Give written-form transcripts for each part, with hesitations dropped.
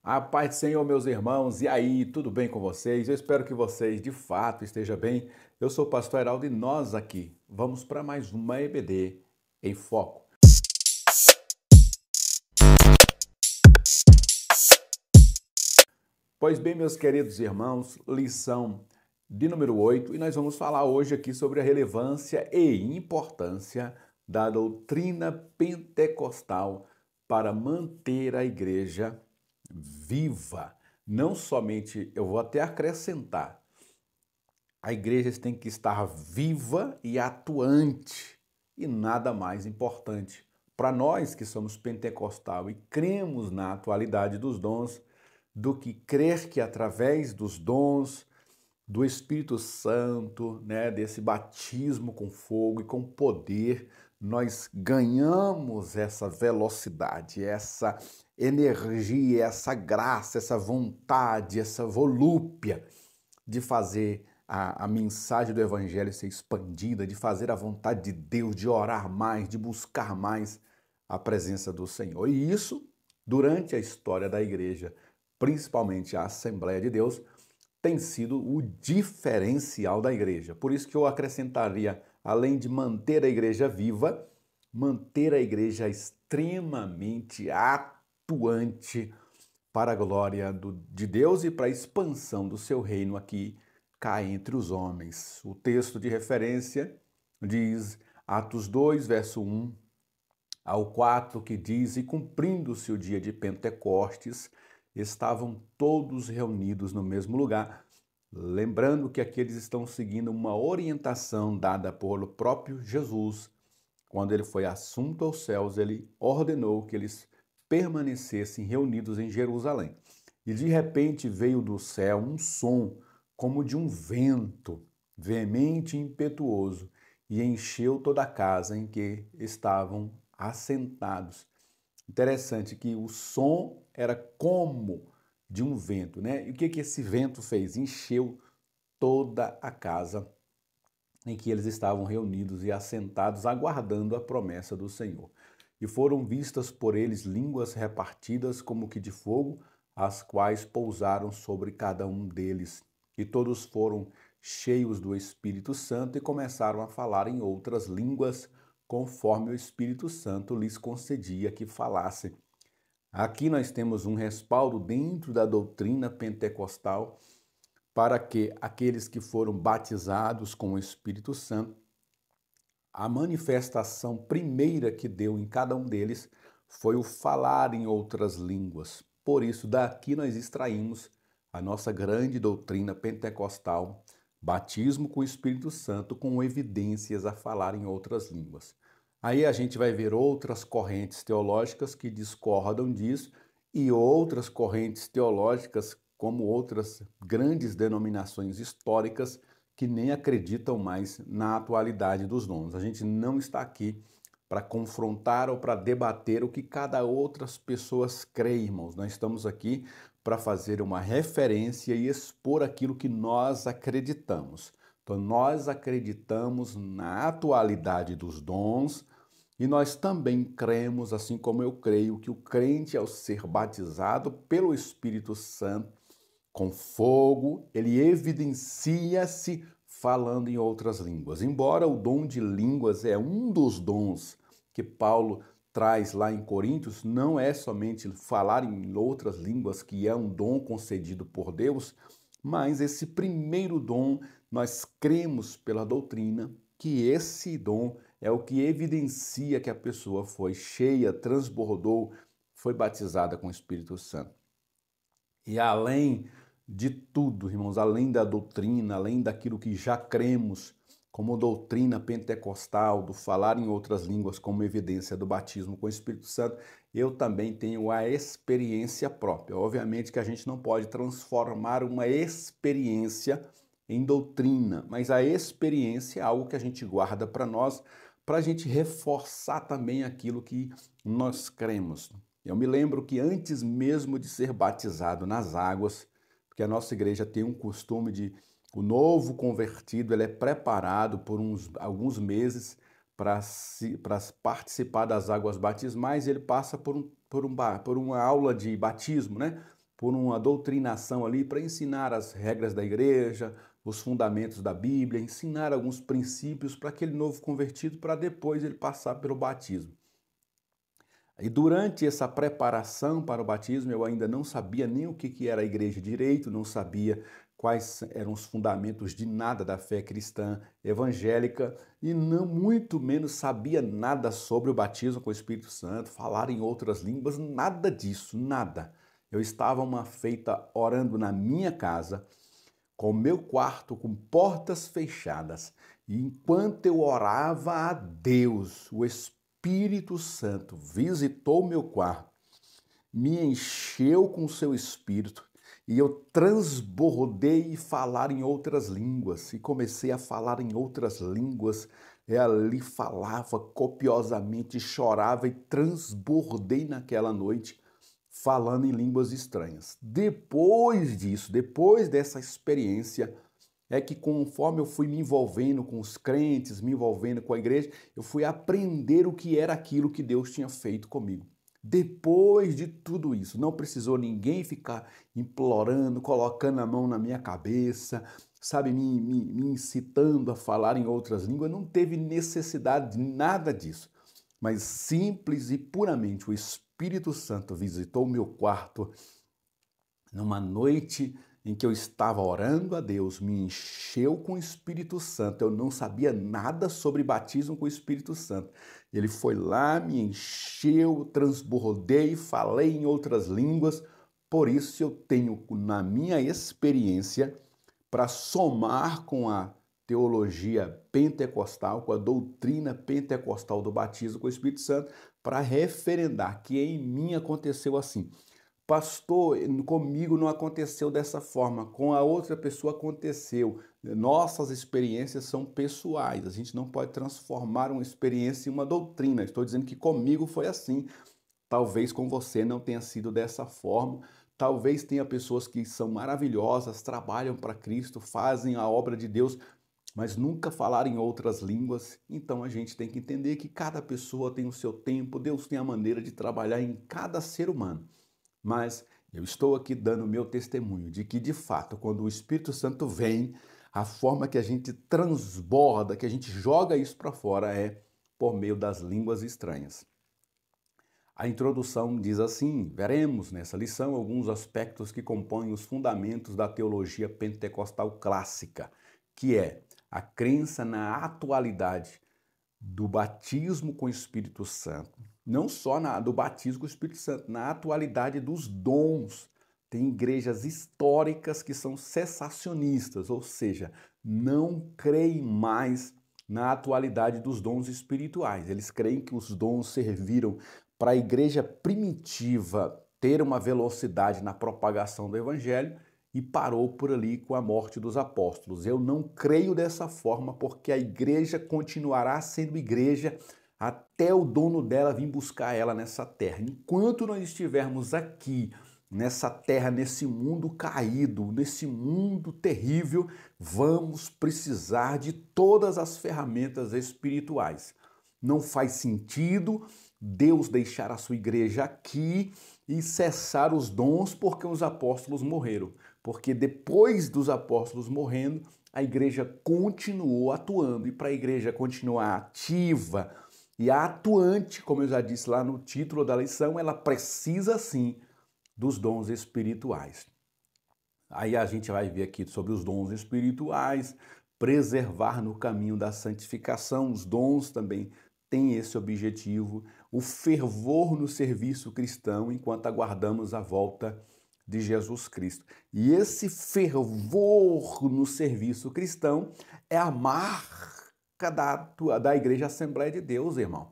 A paz do Senhor, meus irmãos, e aí, tudo bem com vocês? Eu espero que vocês de fato estejam bem. Eu sou o pastor Heraldo e nós aqui vamos para mais uma EBD em Foco. Pois bem, meus queridos irmãos, lição de número 8, e nós vamos falar hoje aqui sobre a relevância e importância da doutrina pentecostal para manter a igreja viva. Não somente, eu vou até acrescentar, a igreja tem que estar viva e atuante, e nada mais importante. Para nós que somos pentecostal e cremos na atualidade dos dons, do que crer que através dos dons do Espírito Santo, né, desse batismo com fogo e com poder, nós ganhamos essa velocidade, essa energia, essa graça, essa vontade, essa volúpia de fazer a mensagem do Evangelho ser expandida, de fazer a vontade de Deus, de orar mais, de buscar mais a presença do Senhor. E isso, durante a história da igreja, principalmente a Assembleia de Deus, tem sido o diferencial da igreja. Por isso que eu acrescentaria, além de manter a igreja viva, manter a igreja extremamente atuante para a glória de Deus e para a expansão do seu reino aqui cá entre os homens. O texto de referência diz Atos 2, verso 1 ao 4, que diz: E cumprindo-se o dia de Pentecostes, estavam todos reunidos no mesmo lugar. Lembrando que aqueles estão seguindo uma orientação dada pelo próprio Jesus. Quando ele foi assunto aos céus, ele ordenou que eles permanecessem reunidos em Jerusalém. E de repente veio do céu um som como de um vento veemente e impetuoso e encheu toda a casa em que estavam assentados. Interessante que o som era como de um vento, né? E o que esse vento fez? Encheu toda a casa em que eles estavam reunidos e assentados, aguardando a promessa do Senhor. E foram vistas por eles línguas repartidas como que de fogo, as quais pousaram sobre cada um deles. E todos foram cheios do Espírito Santo e começaram a falar em outras línguas, conforme o Espírito Santo lhes concedia que falassem. Aqui nós temos um respaldo dentro da doutrina pentecostal para que aqueles que foram batizados com o Espírito Santo, a manifestação primeira que deu em cada um deles foi o falar em outras línguas. Por isso, daqui nós extraímos a nossa grande doutrina pentecostal, batismo com o Espírito Santo, com evidências a falar em outras línguas. Aí a gente vai ver outras correntes teológicas que discordam disso e outras correntes teológicas, como outras grandes denominações históricas, que nem acreditam mais na atualidade dos dons. A gente não está aqui para confrontar ou para debater o que cada outras pessoas creem, irmãos. Nós estamos aqui para fazer uma referência e expor aquilo que nós acreditamos. Então, nós acreditamos na atualidade dos dons e nós também cremos, assim como eu creio, que o crente, ao ser batizado pelo Espírito Santo, com fogo, ele evidencia-se falando em outras línguas. Embora o dom de línguas é um dos dons que Paulo traz lá em Coríntios, não é somente falar em outras línguas, que é um dom concedido por Deus, mas esse primeiro dom, nós cremos pela doutrina que esse dom é o que evidencia que a pessoa foi cheia, transbordou, foi batizada com o Espírito Santo. E além de tudo, irmãos, além da doutrina, além daquilo que já cremos como doutrina pentecostal, do falar em outras línguas como evidência do batismo com o Espírito Santo, eu também tenho a experiência própria. Obviamente que a gente não pode transformar uma experiência em doutrina, mas a experiência é algo que a gente guarda para nós, para a gente reforçar também aquilo que nós cremos. Eu me lembro que antes mesmo de ser batizado nas águas, porque a nossa igreja tem um costume de o novo convertido, ele é preparado por alguns meses para participar das águas batismais, e ele passa por uma aula de batismo, né? por uma doutrinação ali para ensinar as regras da igreja, os fundamentos da Bíblia, ensinar alguns princípios para aquele novo convertido para depois ele passar pelo batismo. E durante essa preparação para o batismo, eu ainda não sabia nem o que era a igreja direito, não sabia quais eram os fundamentos de nada da fé cristã evangélica e não muito menos sabia nada sobre o batismo com o Espírito Santo, falar em outras línguas, nada disso, nada. Eu estava uma feita orando na minha casa, com o meu quarto com portas fechadas, e enquanto eu orava a Deus, o Espírito Santo visitou meu quarto, me encheu com o seu Espírito e eu transbordei e falar em outras línguas e comecei a falar em outras línguas. Eu ali falava copiosamente, chorava e transbordei naquela noite falando em línguas estranhas. Depois disso, depois dessa experiência, é que conforme eu fui me envolvendo com os crentes, me envolvendo com a igreja, eu fui aprender o que era aquilo que Deus tinha feito comigo. Depois de tudo isso, não precisou ninguém ficar implorando, colocando a mão na minha cabeça, sabe, me incitando a falar em outras línguas, não teve necessidade de nada disso. Mas simples e puramente o Espírito Santo visitou o meu quarto numa noite em que eu estava orando a Deus, me encheu com o Espírito Santo. Eu não sabia nada sobre batismo com o Espírito Santo. Ele foi lá, me encheu, transbordei, falei em outras línguas. Por isso eu tenho na minha experiência para somar com a teologia pentecostal, com a doutrina pentecostal do batismo com o Espírito Santo, para referendar que em mim aconteceu assim. Pastor, comigo não aconteceu dessa forma, com a outra pessoa aconteceu. Nossas experiências são pessoais, a gente não pode transformar uma experiência em uma doutrina. Estou dizendo que comigo foi assim, talvez com você não tenha sido dessa forma. Talvez tenha pessoas que são maravilhosas, trabalham para Cristo, fazem a obra de Deus, mas nunca falaram em outras línguas. Então a gente tem que entender que cada pessoa tem o seu tempo, Deus tem a maneira de trabalhar em cada ser humano. Mas eu estou aqui dando o meu testemunho de que, de fato, quando o Espírito Santo vem, a forma que a gente transborda, que a gente joga isso para fora é por meio das línguas estranhas. A introdução diz assim: veremos nessa lição alguns aspectos que compõem os fundamentos da teologia pentecostal clássica, que é a crença na atualidade do batismo com o Espírito Santo, não só do batismo com o Espírito Santo, na atualidade dos dons. Tem igrejas históricas que são cessacionistas, ou seja, não creem mais na atualidade dos dons espirituais. Eles creem que os dons serviram para a igreja primitiva ter uma velocidade na propagação do evangelho e parou por ali com a morte dos apóstolos. Eu não creio dessa forma, porque a igreja continuará sendo igreja até o dono dela vir buscar ela nessa terra. Enquanto nós estivermos aqui, nessa terra, nesse mundo caído, nesse mundo terrível, vamos precisar de todas as ferramentas espirituais. Não faz sentido Deus deixar a sua igreja aqui e cessar os dons porque os apóstolos morreram. Porque depois dos apóstolos morrendo, a igreja continuou atuando. E para a igreja continuar ativa e atuante, como eu já disse lá no título da lição, ela precisa sim dos dons espirituais. Aí a gente vai ver aqui sobre os dons espirituais, preservar no caminho da santificação. Os dons também têm esse objetivo, o fervor no serviço cristão enquanto aguardamos a volta de Jesus Cristo. E esse fervor no serviço cristão é a marca da Igreja Assembleia de Deus, irmão.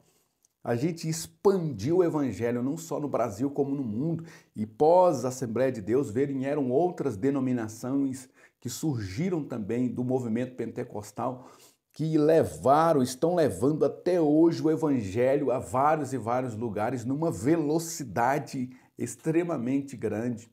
A gente expandiu o evangelho não só no Brasil como no mundo, e pós Assembleia de Deus vieram outras denominações que surgiram também do movimento pentecostal, que estão levando até hoje o evangelho a vários e vários lugares numa velocidade extremamente grande.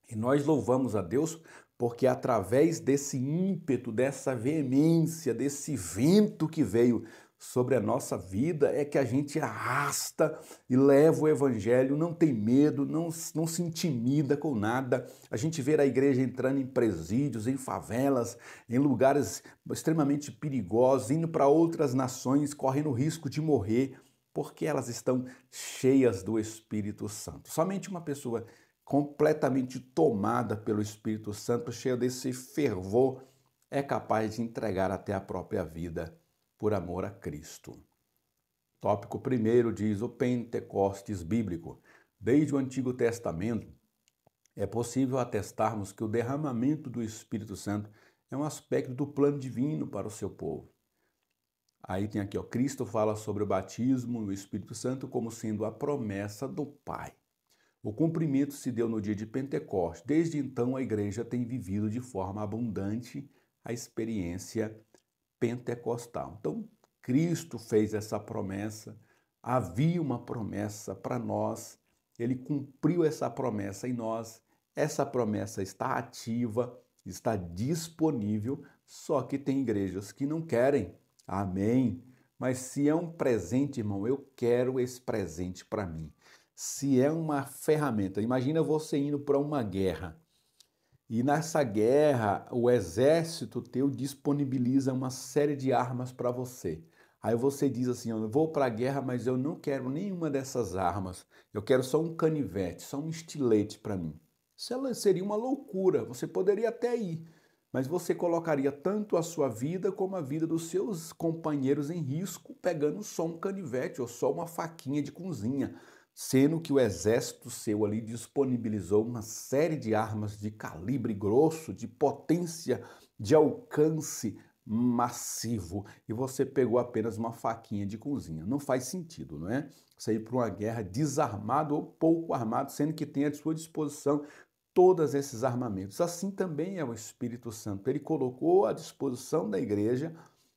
E nós louvamos a Deus porque através desse ímpeto, dessa veemência, desse vento que veio sobre a nossa vida é que a gente arrasta e leva o evangelho, não tem medo, não se intimida com nada. A gente vê a igreja entrando em presídios, em favelas, em lugares extremamente perigosos, indo para outras nações, correndo o risco de morrer, porque elas estão cheias do Espírito Santo. Somente uma pessoa completamente tomada pelo Espírito Santo, cheia desse fervor, é capaz de entregar até a própria vida por amor a Cristo. Tópico primeiro diz o Pentecostes bíblico. Desde o Antigo Testamento, é possível atestarmos que o derramamento do Espírito Santo é um aspecto do plano divino para o seu povo. Aí tem aqui, Cristo fala sobre o batismo no Espírito Santo como sendo a promessa do Pai. O cumprimento se deu no dia de Pentecostes. Desde então, a igreja tem vivido de forma abundante a experiência pentecostal. Então, Cristo fez essa promessa, havia uma promessa para nós, ele cumpriu essa promessa em nós, essa promessa está ativa, está disponível, só que tem igrejas que não querem. Amém? Mas se é um presente, irmão, eu quero esse presente para mim. Se é uma ferramenta, imagina você indo para uma guerra e nessa guerra o exército teu disponibiliza uma série de armas para você. Aí você diz assim, eu vou para a guerra, mas eu não quero nenhuma dessas armas. Eu quero só um canivete, só um estilete para mim. Isso seria uma loucura, você poderia até ir, mas você colocaria tanto a sua vida como a vida dos seus companheiros em risco pegando só um canivete ou só uma faquinha de cozinha, sendo que o exército seu ali disponibilizou uma série de armas de calibre grosso, de potência, de alcance massivo, e você pegou apenas uma faquinha de cozinha. Não faz sentido, não é? Você ir para uma guerra desarmado ou pouco armado, sendo que tem à sua disposição todos esses armamentos. Assim também é o Espírito Santo. Ele colocou à disposição da igreja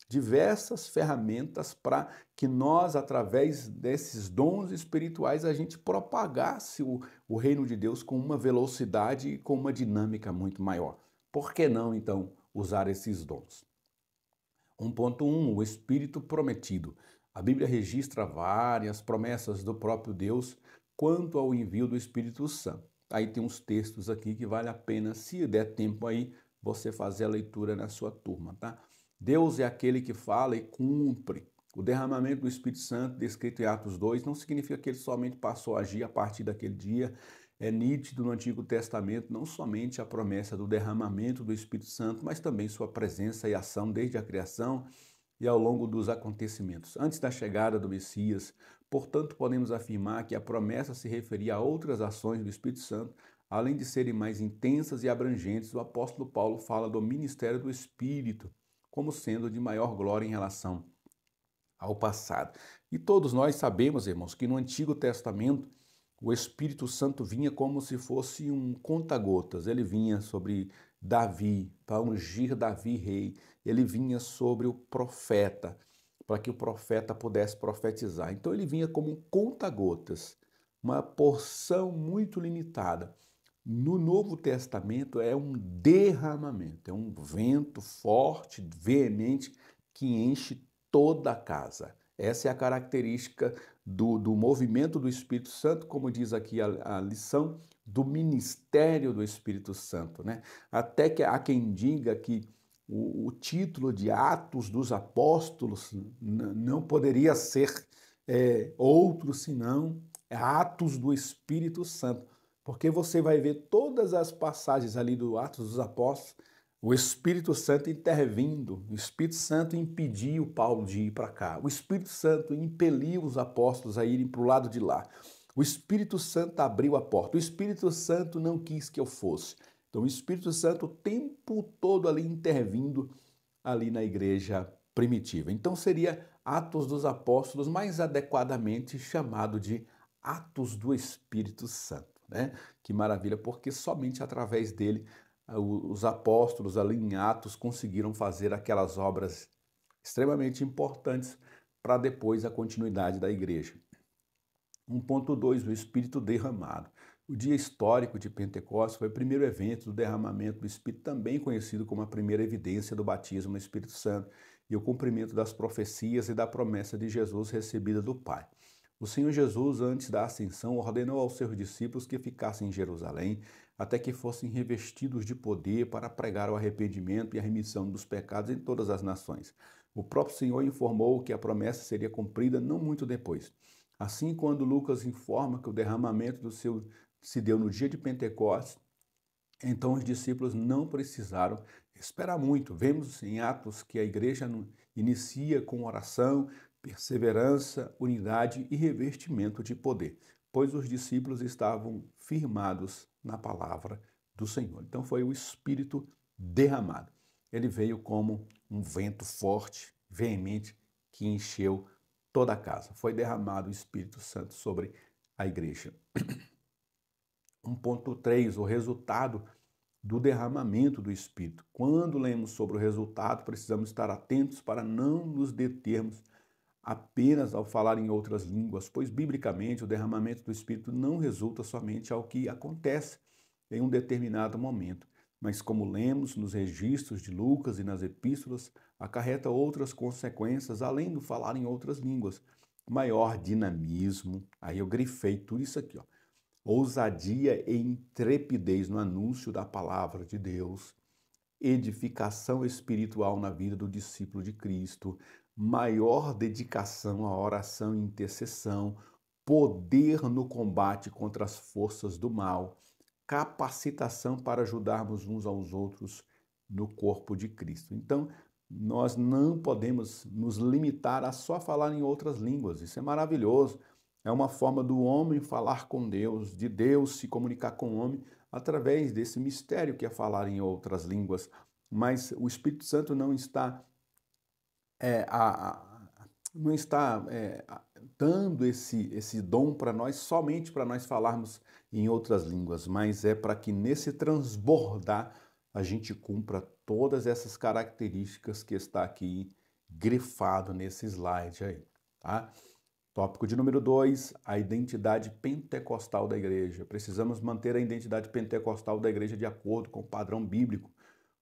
diversas ferramentas para que nós, através desses dons espirituais, a gente propagasse o reino de Deus com uma velocidade e com uma dinâmica muito maior. Por que não, então, usar esses dons? 1.1, o Espírito prometido. A Bíblia registra várias promessas do próprio Deus quanto ao envio do Espírito Santo. Aí tem uns textos aqui que vale a pena, se der tempo aí, você fazer a leitura na sua turma, tá? Deus é aquele que fala e cumpre. O derramamento do Espírito Santo, descrito em Atos 2, não significa que ele somente passou a agir a partir daquele dia. É nítido no Antigo Testamento não somente a promessa do derramamento do Espírito Santo, mas também sua presença e ação desde a criação e ao longo dos acontecimentos. Antes da chegada do Messias, portanto, podemos afirmar que a promessa se referia a outras ações do Espírito Santo, além de serem mais intensas e abrangentes. O apóstolo Paulo fala do ministério do Espírito como sendo de maior glória em relação ao passado. E todos nós sabemos, irmãos, que no Antigo Testamento o Espírito Santo vinha como se fosse um conta-gotas. Ele vinha sobre Davi, para ungir Davi rei. Ele vinha sobre o profeta, para que o profeta pudesse profetizar. Então ele vinha como um conta-gotas, uma porção muito limitada. No Novo Testamento é um derramamento, é um vento forte, veemente, que enche toda a casa. Essa é a característica do movimento do Espírito Santo, como diz aqui a lição, do ministério do Espírito Santo, né? Até que há quem diga que o título de Atos dos Apóstolos não poderia ser outro senão Atos do Espírito Santo, porque você vai ver todas as passagens ali do Atos dos Apóstolos, o Espírito Santo intervindo, o Espírito Santo impediu Paulo de ir para cá, o Espírito Santo impeliu os apóstolos a irem para o lado de lá, o Espírito Santo abriu a porta, o Espírito Santo não quis que eu fosse. Então o Espírito Santo o tempo todo ali intervindo ali na igreja primitiva. Então seria Atos dos Apóstolos, mais adequadamente chamado de Atos do Espírito Santo, né? Que maravilha, porque somente através dele os apóstolos ali em Atos conseguiram fazer aquelas obras extremamente importantes para depois a continuidade da igreja. 1.2, o Espírito derramado. O dia histórico de Pentecostes foi o primeiro evento do derramamento do Espírito, também conhecido como a primeira evidência do batismo no Espírito Santo. e o cumprimento das profecias e da promessa de Jesus recebida do Pai. O Senhor Jesus, antes da ascensão, ordenou aos seus discípulos que ficassem em Jerusalém até que fossem revestidos de poder para pregar o arrependimento e a remissão dos pecados em todas as nações. O próprio Senhor informou que a promessa seria cumprida não muito depois. Assim, quando Lucas informa que o derramamento se deu no dia de Pentecostes, então os discípulos não precisaram esperar muito. Vemos em Atos que a igreja inicia com oração, perseverança, unidade e revestimento de poder, pois os discípulos estavam firmados na palavra do Senhor. Então foi o Espírito derramado. Ele veio como um vento forte, veemente, que encheu toda a casa. Foi derramado o Espírito Santo sobre a igreja. 1.3, o resultado do derramamento do Espírito. Quando lemos sobre o resultado, precisamos estar atentos para não nos determos apenas ao falar em outras línguas, pois, biblicamente, o derramamento do Espírito não resulta somente ao que acontece em um determinado momento, mas, como lemos nos registros de Lucas e nas epístolas, acarreta outras consequências, além do falar em outras línguas. Maior dinamismo, aí eu grifei tudo isso aqui, ó. Ousadia e intrepidez no anúncio da palavra de Deus, edificação espiritual na vida do discípulo de Cristo, maior dedicação à oração e intercessão, poder no combate contra as forças do mal, capacitação para ajudarmos uns aos outros no corpo de Cristo. Então, nós não podemos nos limitar a só falar em outras línguas. Isso é maravilhoso. É uma forma do homem falar com Deus, de Deus se comunicar com o homem através desse mistério que é falar em outras línguas. Mas o Espírito Santo não está dando esse dom para nós somente para nós falarmos em outras línguas, mas é para que nesse transbordar a gente cumpra todas essas características que está aqui grifado nesse slide aí, tá? Tópico de número 2, a identidade pentecostal da igreja. Precisamos manter a identidade pentecostal da igreja de acordo com o padrão bíblico.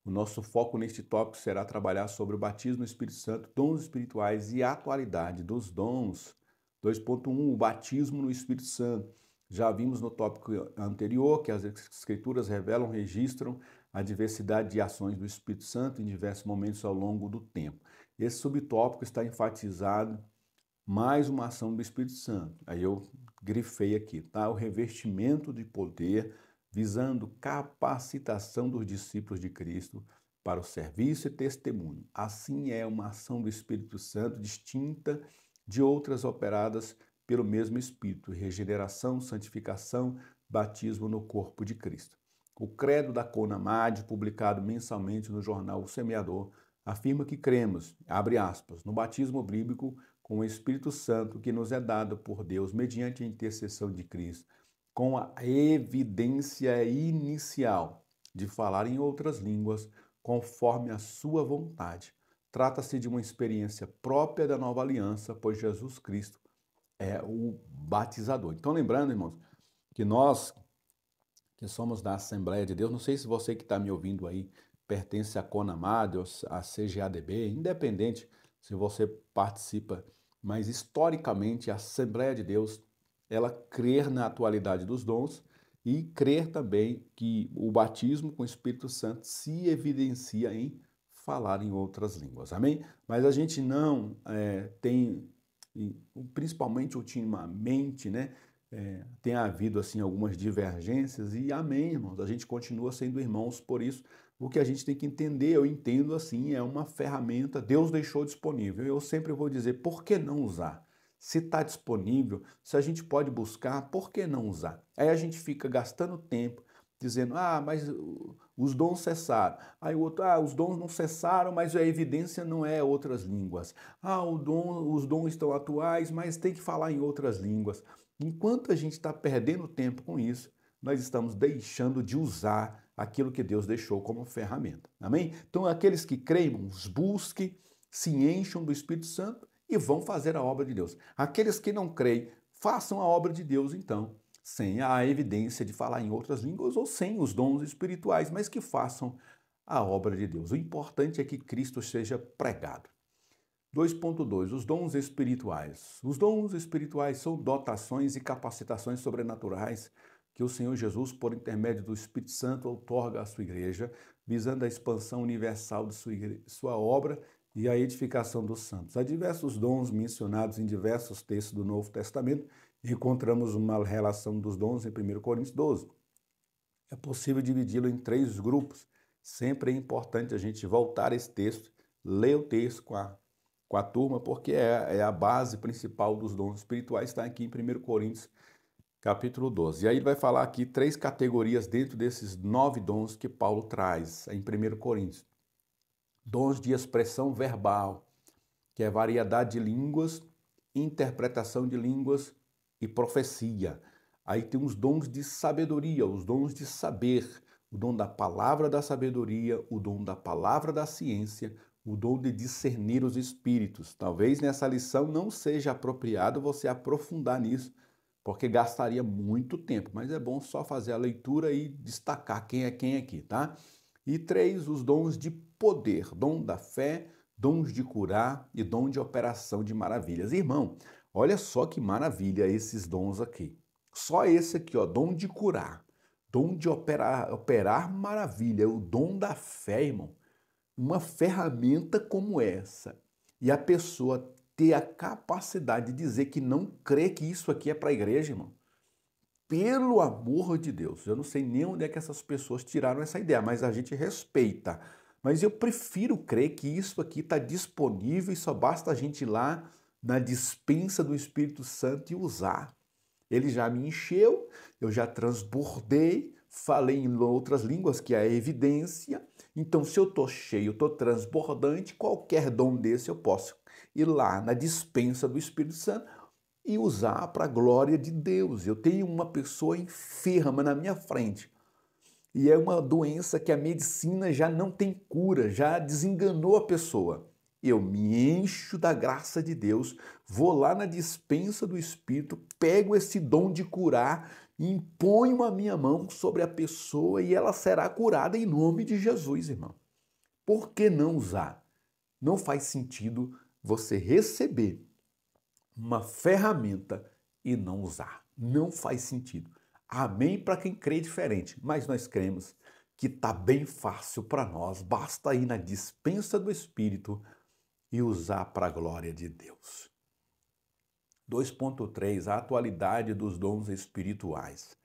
O nosso foco neste tópico será trabalhar sobre o batismo no Espírito Santo, dons espirituais e a atualidade dos dons. 2.1, o batismo no Espírito Santo. Já vimos no tópico anterior que as Escrituras revelam, registram a diversidade de ações do Espírito Santo em diversos momentos ao longo do tempo. Esse subtópico está enfatizado mais uma ação do Espírito Santo. Aí eu grifei aqui, tá? O revestimento de poder visando capacitação dos discípulos de Cristo para o serviço e testemunho. Assim é uma ação do Espírito Santo distinta de outras operadas pelo mesmo Espírito: regeneração, santificação, batismo no corpo de Cristo. O credo da CONAMAD, publicado mensalmente no jornal O Semeador, afirma que cremos, abre aspas, no batismo bíblico com o Espírito Santo que nos é dado por Deus mediante a intercessão de Cristo, com a evidência inicial de falar em outras línguas conforme a sua vontade. Trata-se de uma experiência própria da nova aliança, pois Jesus Cristo é o batizador. Então, lembrando, irmãos, que nós que somos da Assembleia de Deus, não sei se você que está me ouvindo aí pertence à CONAMAD ou à CGADB, independente se você participa, mas historicamente a Assembleia de Deus, ela crer na atualidade dos dons e crer também que o batismo com o Espírito Santo se evidencia em falar em outras línguas, amém? Mas a gente não tem, principalmente ultimamente, né, tem havido assim algumas divergências e amém, irmãos, a gente continua sendo irmãos, por isso o que a gente tem que entender, eu entendo assim, é uma ferramenta, Deus deixou disponível. Eu sempre vou dizer, por que não usar? Se está disponível, se a gente pode buscar, por que não usar? Aí a gente fica gastando tempo dizendo, mas os dons cessaram. Aí o outro, os dons não cessaram, mas a evidência não é outras línguas. Os dons estão atuais, mas tem que falar em outras línguas. Enquanto a gente está perdendo tempo com isso, nós estamos deixando de usar aquilo que Deus deixou como ferramenta. Amém? Então, aqueles que creem, os busquem, se encham do Espírito Santo e vão fazer a obra de Deus. Aqueles que não creem, façam a obra de Deus, então, sem a evidência de falar em outras línguas ou sem os dons espirituais, mas que façam a obra de Deus. O importante é que Cristo seja pregado. 2.2 Os dons espirituais. Os dons espirituais são dotações e capacitações sobrenaturais que o Senhor Jesus, por intermédio do Espírito Santo, outorga à sua igreja, visando a expansão universal de sua obra e a edificação dos santos. Há diversos dons mencionados em diversos textos do Novo Testamento. Encontramos uma relação dos dons em 1 Coríntios 12. É possível dividi-lo em 3 grupos. Sempre é importante a gente voltar a esse texto, ler o texto com a turma, porque é a base principal dos dons espirituais, está aqui em 1 Coríntios, capítulo 12. E aí ele vai falar aqui 3 categorias dentro desses 9 dons que Paulo traz em 1 Coríntios. Dons de expressão verbal, que é variedade de línguas, interpretação de línguas e profecia. Aí tem os dons de sabedoria, os dons de saber, o dom da palavra da sabedoria, o dom da palavra da ciência, o dom de discernir os espíritos. Talvez nessa lição não seja apropriado você aprofundar nisso, porque gastaria muito tempo, mas é bom só fazer a leitura e destacar quem é quem aqui, tá? E 3, os dons de poder, dom da fé, dons de curar e dom de operação de maravilhas. Irmão, olha só que maravilha esses dons aqui. Só esse aqui, ó, dom de curar, dom de operar maravilha, o dom da fé, irmão. Uma ferramenta como essa e a pessoa ter a capacidade de dizer que não crê que isso aqui é para a igreja, irmão. Pelo amor de Deus, eu não sei nem onde é que essas pessoas tiraram essa ideia, mas a gente respeita. Mas eu prefiro crer que isso aqui está disponível e só basta a gente ir lá na dispensa do Espírito Santo e usar. Ele já me encheu, eu já transbordei, falei em outras línguas, que é a evidência. Então, se eu estou cheio, estou transbordante, qualquer dom desse eu posso ir lá na dispensa do Espírito Santo e usar para a glória de Deus. Eu tenho uma pessoa enferma na minha frente e é uma doença que a medicina já não tem cura, já desenganou a pessoa. Eu me encho da graça de Deus, vou lá na dispensa do Espírito, pego esse dom de curar e imponho a minha mão sobre a pessoa e ela será curada em nome de Jesus, irmão. Por que não usar? Não faz sentido você receber uma ferramenta e não usar. Não faz sentido. Amém para quem crê diferente, mas nós cremos que está bem fácil para nós. Basta ir na dispensa do Espírito e usar para a glória de Deus. 2.3 A atualidade dos dons espirituais.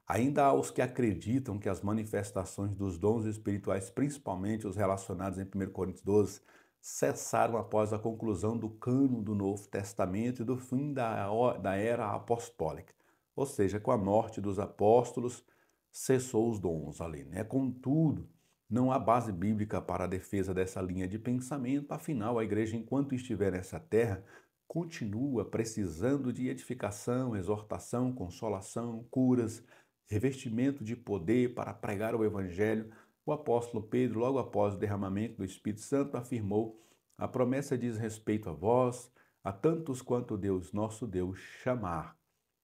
Ainda há os que acreditam que as manifestações dos dons espirituais, principalmente os relacionados em 1 Coríntios 12, cessaram após a conclusão do cânon do Novo Testamento e do fim da era apostólica. Ou seja, com a morte dos apóstolos, cessou os dons ali, né? Contudo, não há base bíblica para a defesa dessa linha de pensamento, afinal, a igreja, enquanto estiver nessa terra, continua precisando de edificação, exortação, consolação, curas, revestimento de poder para pregar o evangelho. O apóstolo Pedro, logo após o derramamento do Espírito Santo, afirmou: a promessa diz respeito a vós, a tantos quanto Deus, nosso Deus, chamar.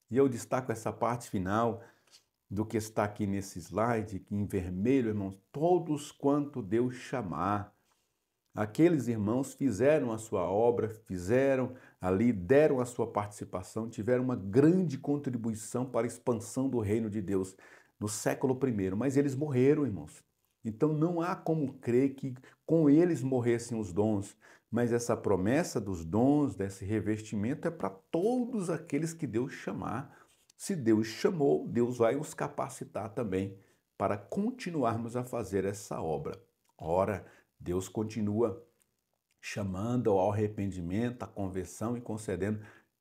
E eu destaco essa parte final do que está aqui nesse slide, em vermelho, irmãos, todos quanto Deus chamar. Aqueles irmãos fizeram a sua obra, fizeram ali, deram a sua participação, tiveram uma grande contribuição para a expansão do reino de Deus no século I, mas eles morreram, irmãos. Então não há como crer que com eles morressem os dons, mas essa promessa dos dons, desse revestimento, é para todos aqueles que Deus chamar. Se Deus chamou, Deus vai os capacitar também para continuarmos a fazer essa obra. Ora, Deus continua chamando ao arrependimento, à conversão e concedendo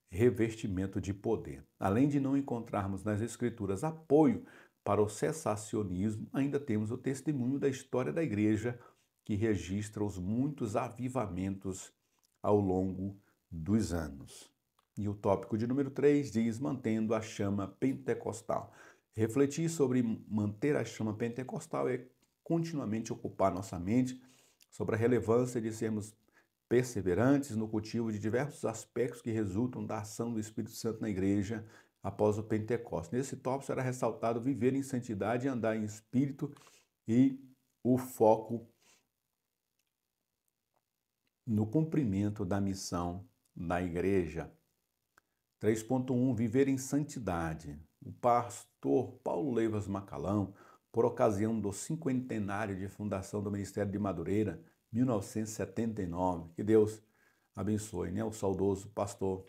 revestimento de poder. Além de não encontrarmos nas Escrituras apoio para o cessacionismo, ainda temos o testemunho da história da igreja que registra os muitos avivamentos ao longo dos anos. E o tópico de número 3 diz: mantendo a chama pentecostal. Refletir sobre manter a chama pentecostal é continuamente ocupar nossa mente sobre a relevância de sermos perseverantes no cultivo de diversos aspectos que resultam da ação do Espírito Santo na igreja após o Pentecostes. Nesse tópico será ressaltado viver em santidade e andar em espírito e o foco no cumprimento da missão da igreja. 3.1 Viver em santidade. O pastor Paulo Leivas Macalão, por ocasião do cinquentenário de fundação do Ministério de Madureira, 1979, que Deus abençoe, né? O saudoso pastor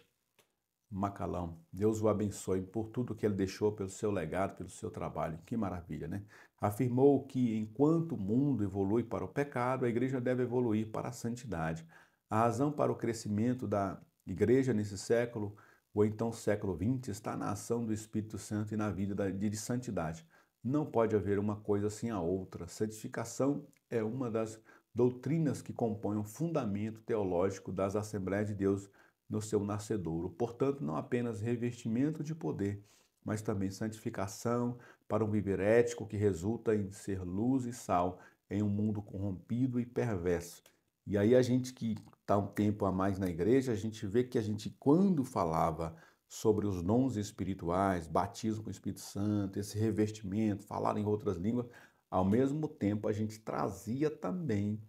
Macalão. Deus o abençoe por tudo que ele deixou, pelo seu legado, pelo seu trabalho. Que maravilha, né? Afirmou que enquanto o mundo evolui para o pecado, a igreja deve evoluir para a santidade. A razão para o crescimento da igreja nesse século, ou então século XX, está na ação do Espírito Santo e na vida de santidade. Não pode haver uma coisa sem a outra. Santificação é uma das doutrinas que compõem o fundamento teológico das Assembleias de Deus no seu nascedouro. Portanto, não apenas revestimento de poder, mas também santificação para um viver ético que resulta em ser luz e sal em um mundo corrompido e perverso. E aí a gente que está um tempo a mais na igreja, a gente vê que a gente, quando falava sobre os dons espirituais, batismo com o Espírito Santo, esse revestimento, falar em outras línguas, ao mesmo tempo a gente trazia também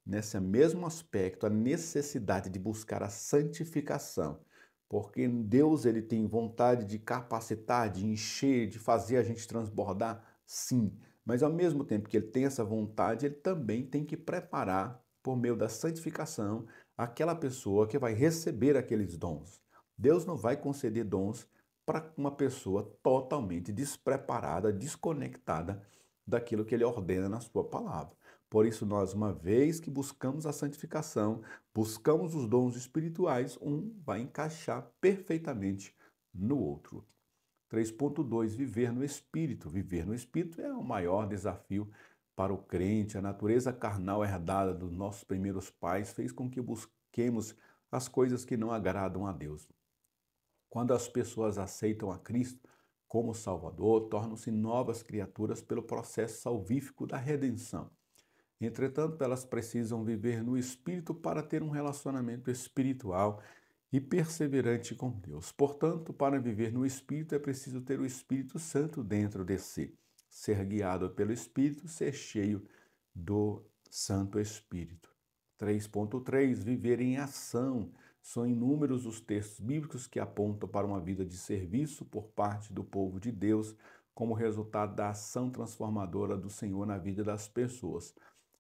nesse mesmo aspecto, a necessidade de buscar a santificação, porque Deus ele tem vontade de capacitar, de encher, de fazer a gente transbordar, sim, mas ao mesmo tempo que ele tem essa vontade, ele também tem que preparar, por meio da santificação, aquela pessoa que vai receber aqueles dons. Deus não vai conceder dons para uma pessoa totalmente despreparada, desconectada daquilo que ele ordena na sua palavra. Por isso, nós, uma vez que buscamos a santificação, buscamos os dons espirituais, um vai encaixar perfeitamente no outro. 3.2 Viver no Espírito. Viver no Espírito é o maior desafio para o crente. A natureza carnal herdada dos nossos primeiros pais fez com que busquemos as coisas que não agradam a Deus. Quando as pessoas aceitam a Cristo como Salvador, tornam-se novas criaturas pelo processo salvífico da redenção. Entretanto, elas precisam viver no Espírito para ter um relacionamento espiritual e perseverante com Deus. Portanto, para viver no Espírito é preciso ter o Espírito Santo dentro de si, ser guiado pelo Espírito, ser cheio do Santo Espírito. 3.3 Viver em ação. São inúmeros os textos bíblicos que apontam para uma vida de serviço por parte do povo de Deus como resultado da ação transformadora do Senhor na vida das pessoas.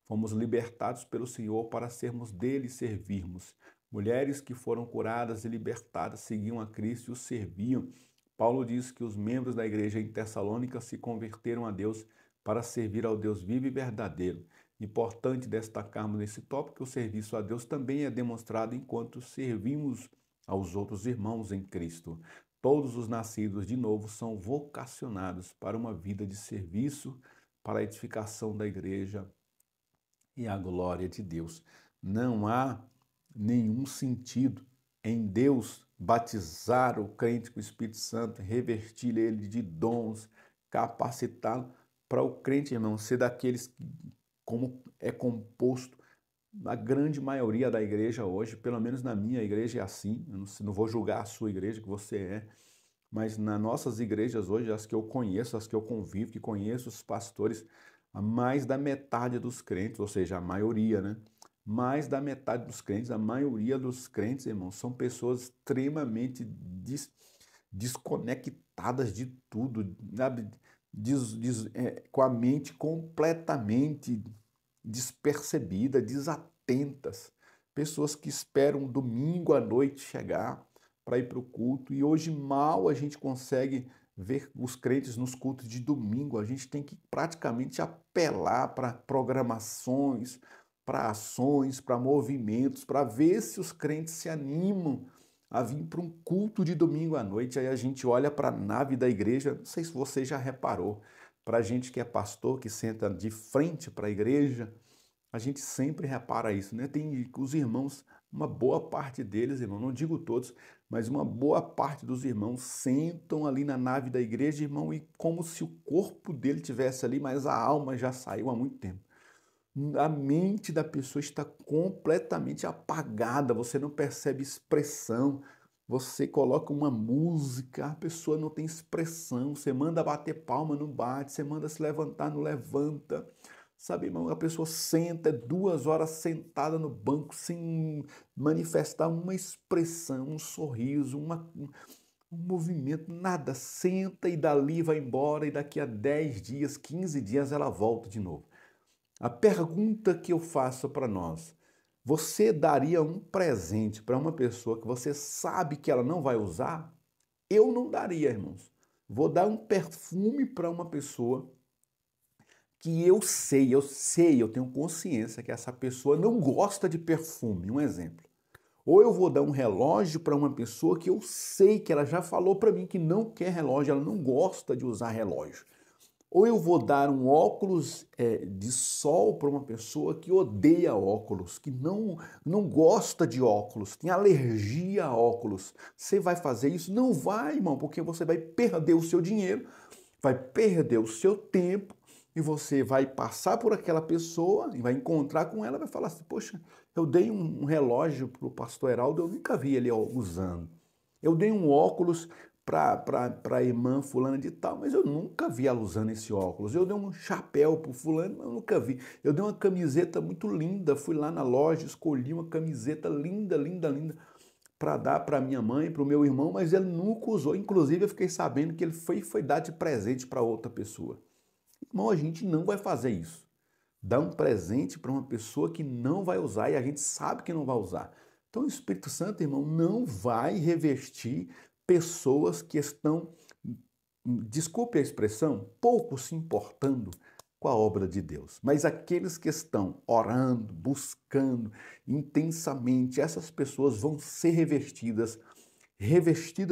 Fomos libertados pelo Senhor para sermos dele e servirmos. Mulheres que foram curadas e libertadas seguiam a Cristo e o serviam. Paulo diz que os membros da igreja em Tessalônica se converteram a Deus para servir ao Deus vivo e verdadeiro. Importante destacarmos nesse tópico que o serviço a Deus também é demonstrado enquanto servimos aos outros irmãos em Cristo. Todos os nascidos de novo são vocacionados para uma vida de serviço, para a edificação da igreja e a glória de Deus. Não há nenhum sentido em Deus batizar o crente com o Espírito Santo, revestir ele de dons, capacitá-lo para o crente, irmão, ser daqueles que, como é composto a grande maioria da igreja hoje, pelo menos na minha igreja é assim, eu não vou julgar a sua igreja, que você é, mas nas nossas igrejas hoje, as que eu conheço, as que eu convivo, que conheço os pastores, a mais da metade dos crentes, ou seja, a maioria, né? Mais da metade dos crentes, a maioria dos crentes, irmãos, são pessoas extremamente desconectadas de tudo, sabe? Com a mente completamente despercebida, desatentas. Pessoas que esperam domingo à noite chegar para ir para o culto e hoje mal a gente consegue ver os crentes nos cultos de domingo. A gente tem que praticamente apelar para programações, para ações, para movimentos, para ver se os crentes se animam a vir para um culto de domingo à noite. Aí a gente olha para a nave da igreja, não sei se você já reparou, para a gente que é pastor, que senta de frente para a igreja, a gente sempre repara isso, né? Tem os irmãos, uma boa parte deles, irmão, não digo todos, mas uma boa parte dos irmãos sentam ali na nave da igreja, irmão, e como se o corpo dele tivesse ali, mas a alma já saiu há muito tempo. A mente da pessoa está completamente apagada, você não percebe expressão, você coloca uma música, a pessoa não tem expressão, você manda bater palma, não bate, você manda se levantar, não levanta. Sabe, irmão, a pessoa senta, 2 horas sentada no banco, sem manifestar uma expressão, um sorriso, um movimento, nada. Senta e dali vai embora e daqui a 10 dias, 15 dias ela volta de novo. A pergunta que eu faço para nós: você daria um presente para uma pessoa que você sabe que ela não vai usar? Eu não daria, irmãos. Vou dar um perfume para uma pessoa que eu tenho consciência que essa pessoa não gosta de perfume, um exemplo. Ou eu vou dar um relógio para uma pessoa que eu sei que ela já falou para mim que não quer relógio, ela não gosta de usar relógio. Ou eu vou dar um óculos de sol para uma pessoa que odeia óculos, que não gosta de óculos, tem alergia a óculos. Você vai fazer isso? Não vai, irmão, porque você vai perder o seu dinheiro, vai perder o seu tempo e você vai passar por aquela pessoa e vai encontrar com ela e vai falar assim: poxa, eu dei um relógio para o pastor Heraldo, eu nunca vi ele usando. Eu dei um óculos para a irmã fulana de tal, mas eu nunca vi ela usando esse óculos. Eu dei um chapéu para o fulano, mas eu nunca vi. Eu dei uma camiseta muito linda, fui lá na loja, escolhi uma camiseta linda, linda, linda, para dar para minha mãe, para o meu irmão, mas ele nunca usou. Inclusive, eu fiquei sabendo que ele foi dar de presente para outra pessoa. Irmão, a gente não vai fazer isso. Dar um presente para uma pessoa que não vai usar e a gente sabe que não vai usar. Então, o Espírito Santo, irmão, não vai revestir pessoas que estão, desculpe a expressão, pouco se importando com a obra de Deus. Mas aqueles que estão orando, buscando intensamente, essas pessoas vão ser revestidas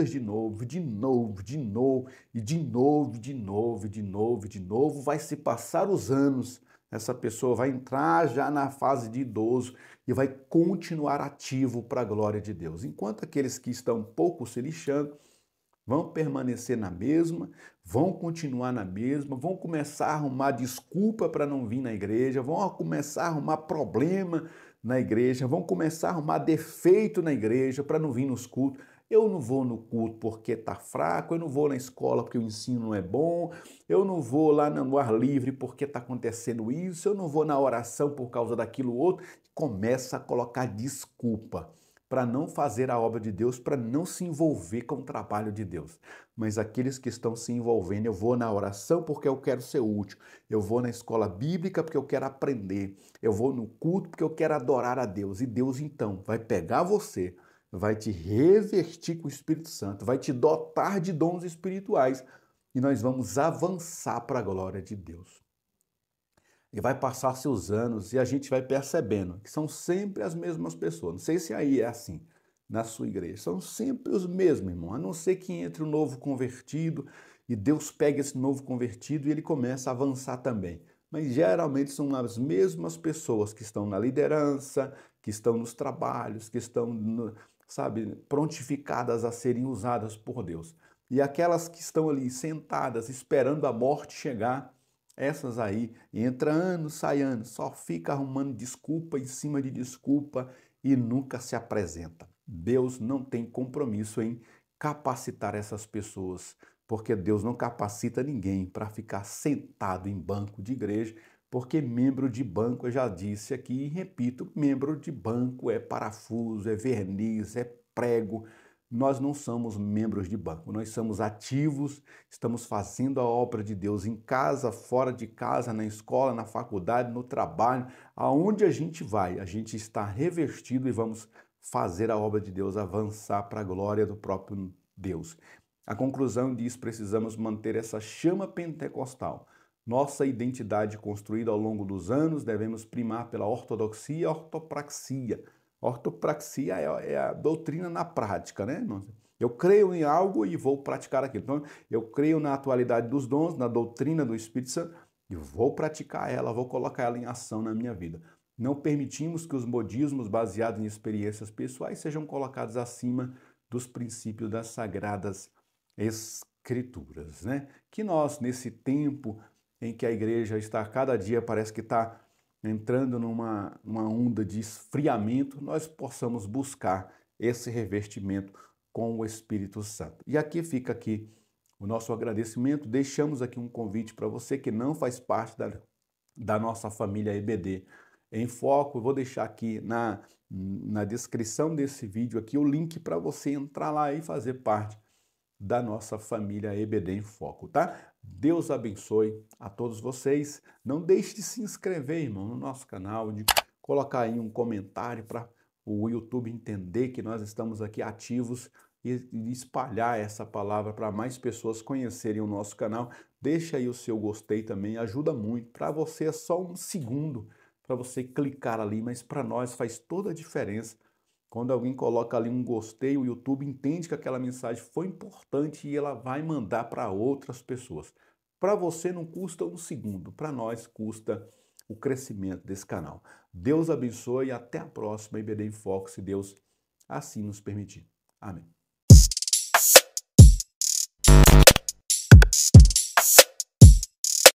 de novo, de novo, de novo, e de novo, de novo, de novo, de novo. Vai se passar os anos, essa pessoa vai entrar já na fase de idoso e vai continuar ativo para a glória de Deus. Enquanto aqueles que estão pouco se lixando vão permanecer na mesma, vão continuar na mesma, vão começar a arrumar desculpa para não vir na igreja, vão começar a arrumar problema na igreja, vão começar a arrumar defeito na igreja para não vir nos cultos. Eu não vou no culto porque está fraco, eu não vou na escola porque o ensino não é bom, eu não vou lá no ar livre porque está acontecendo isso, eu não vou na oração por causa daquilo outro. Começa a colocar desculpa para não fazer a obra de Deus, para não se envolver com o trabalho de Deus. Mas aqueles que estão se envolvendo, eu vou na oração porque eu quero ser útil, eu vou na escola bíblica porque eu quero aprender, eu vou no culto porque eu quero adorar a Deus. E Deus então vai pegar você, vai te revestir com o Espírito Santo, vai te dotar de dons espirituais e nós vamos avançar para a glória de Deus. E vai passar seus anos e a gente vai percebendo que são sempre as mesmas pessoas. Não sei se aí é assim na sua igreja. São sempre os mesmos, irmão. A não ser que entre o novo convertido e Deus pega esse novo convertido e ele começa a avançar também. Mas geralmente são as mesmas pessoas que estão na liderança, que estão nos trabalhos, que estão, sabe, prontificadas a serem usadas por Deus. E aquelas que estão ali sentadas esperando a morte chegar, essas aí, entra ano, sai ano, só fica arrumando desculpa em cima de desculpa e nunca se apresenta. Deus não tem compromisso em capacitar essas pessoas, porque Deus não capacita ninguém para ficar sentado em banco de igreja, porque membro de banco, eu já disse aqui e repito, membro de banco é parafuso, é verniz, é prego. Nós não somos membros de banco, nós somos ativos, estamos fazendo a obra de Deus em casa, fora de casa, na escola, na faculdade, no trabalho, aonde a gente vai, a gente está revestido e vamos fazer a obra de Deus avançar para a glória do próprio Deus. A conclusão diz: precisamos manter essa chama pentecostal. Nossa identidade construída ao longo dos anos, devemos primar pela ortodoxia e ortopraxia. Ortopraxia é a doutrina na prática, né, irmãos? Eu creio em algo e vou praticar aquilo. Então, eu creio na atualidade dos dons, na doutrina do Espírito Santo e vou praticar ela, vou colocar ela em ação na minha vida. Não permitimos que os modismos baseados em experiências pessoais sejam colocados acima dos princípios das sagradas escrituras, né? Que nós, nesse tempo em que a igreja está cada dia, parece que está entrando numa onda de esfriamento, nós possamos buscar esse revestimento com o Espírito Santo. E aqui fica o nosso agradecimento. Deixamos aqui um convite para você que não faz parte da nossa família EBD em Foco. Eu vou deixar aqui na descrição desse vídeo aqui o link para você entrar lá e fazer parte da nossa família EBD em Foco, tá? Deus abençoe a todos vocês. Não deixe de se inscrever, irmão, no nosso canal, de colocar aí um comentário para o YouTube entender que nós estamos aqui ativos e espalhar essa palavra para mais pessoas conhecerem o nosso canal. Deixa aí o seu gostei também, ajuda muito. Para você é só um segundo para você clicar ali, mas para nós faz toda a diferença. Quando alguém coloca ali um gostei, o YouTube entende que aquela mensagem foi importante e ela vai mandar para outras pessoas. Para você não custa um segundo, para nós custa o crescimento desse canal. Deus abençoe e até a próxima IBD em Foco, se Deus assim nos permitir. Amém.